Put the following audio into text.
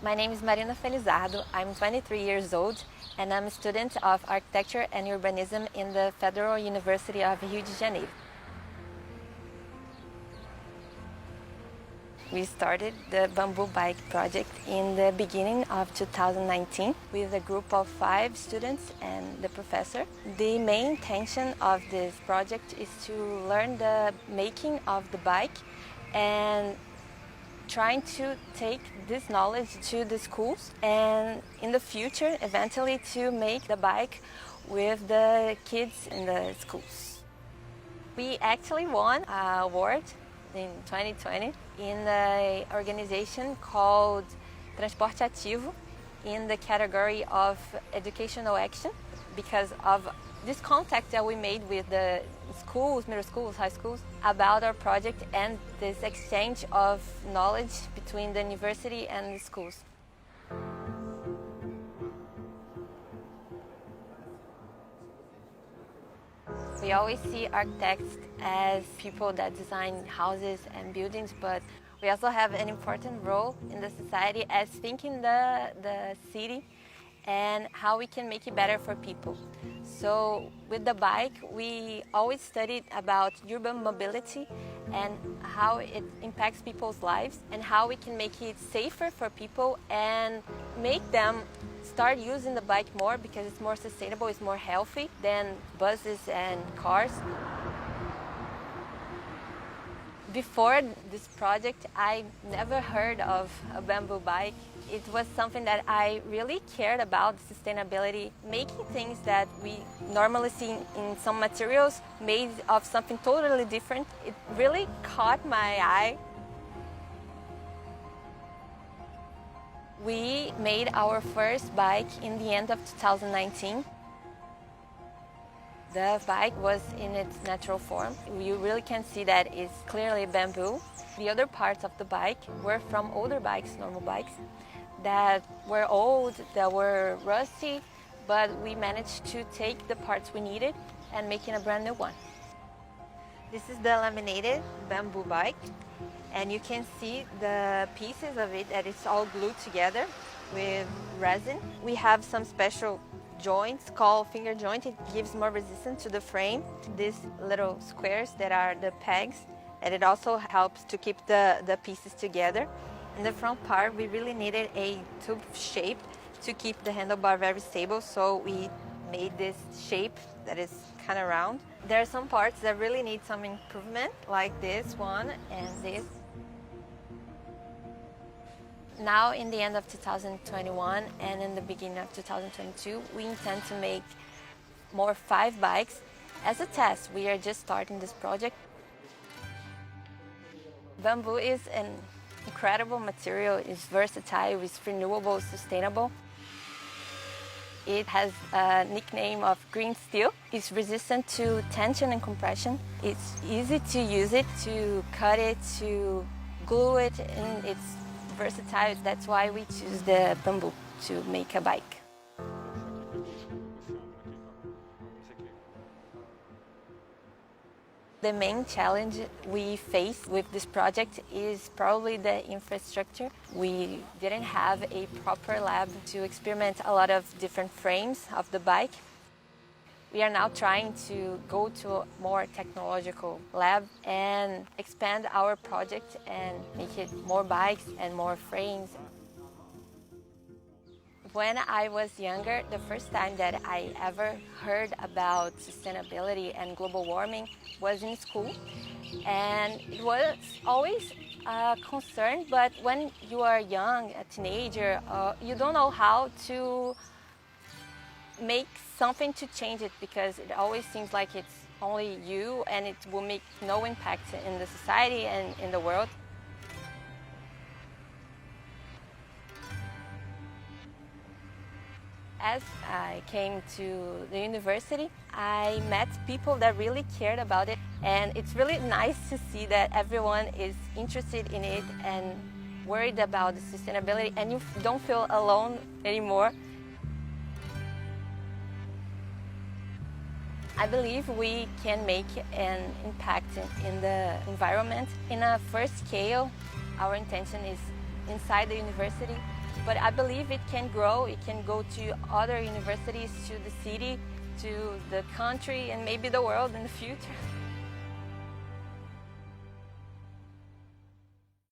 My name is Marina Felizardo. I'm 23 years old and I'm a student of Architecture and Urbanism in the Federal University of Rio de Janeiro. We started the Bamboo Bike project in the beginning of 2019 with a group of 5 students and the professor. The main intention of this project is to learn the making of the bike and trying to take this knowledge to the schools and in the future eventually to make the bike with the kids in the schools. We actually won an award in 2020 in the organization called Transporte Ativo in the category of educational action because of this contact that we made with the schools, middle schools, high schools, about our project and this exchange of knowledge between the university and the schools. We always see architects as people that design houses and buildings, but we also have an important role in the society as thinking the city and how we can make it better for people. So with the bike, we always studied about urban mobility and how it impacts people's lives and how we can make it safer for people and make them start using the bike more because it's more sustainable, it's more healthy than buses and cars. Before this project, I never heard of a bamboo bike. It was something that I really cared about, sustainability, making things that we normally see in some materials made of something totally different. It really caught my eye. We made our first bike in the end of 2019. The bike was in its natural form. You really can see that it's clearly bamboo. The other parts of the bike were from older bikes, normal bikes, that were old, that were rusty, but we managed to take the parts we needed and making a brand new one. This is the laminated bamboo bike, and you can see the pieces of it that it's all glued together with resin. We have some special joints called finger joint. It gives more resistance to the frame. These little squares that are the pegs, and it also helps to keep the pieces together. In the front part, we really needed a tube shape to keep the handlebar very stable, so we made this shape that is kind of round. There are some parts that really need some improvement, like this one and this. Now, in the end of 2021 and in the beginning of 2022, we intend to make more 5 bikes. As a test, we are just starting this project. Bamboo is an incredible material, it's versatile, it's renewable, sustainable. It has a nickname of green steel. It's resistant to tension and compression. It's easy to use it, to cut it, to glue it, and it's versatile. That's why we choose the bamboo to make a bike. The main challenge we face with this project is probably the infrastructure. We didn't have a proper lab to experiment a lot of different frames of the bike. We are now trying to go to a more technological lab and expand our project and make it more bikes and more frames. When I was younger, the first time that I ever heard about sustainability and global warming was in school. And it was always a concern, but when you are young, a teenager, you don't know how to make something to change it because it always seems like it's only you and it will make no impact in the society and in the world. As I came to the university, I met people that really cared about it, and it's really nice to see that everyone is interested in it and worried about the sustainability, and you don't feel alone anymore. I believe we can make an impact in the environment. In a first scale, our intention is inside the university But I believe it can grow. It can go to other universities, to the city, to the country, and maybe the world in the future.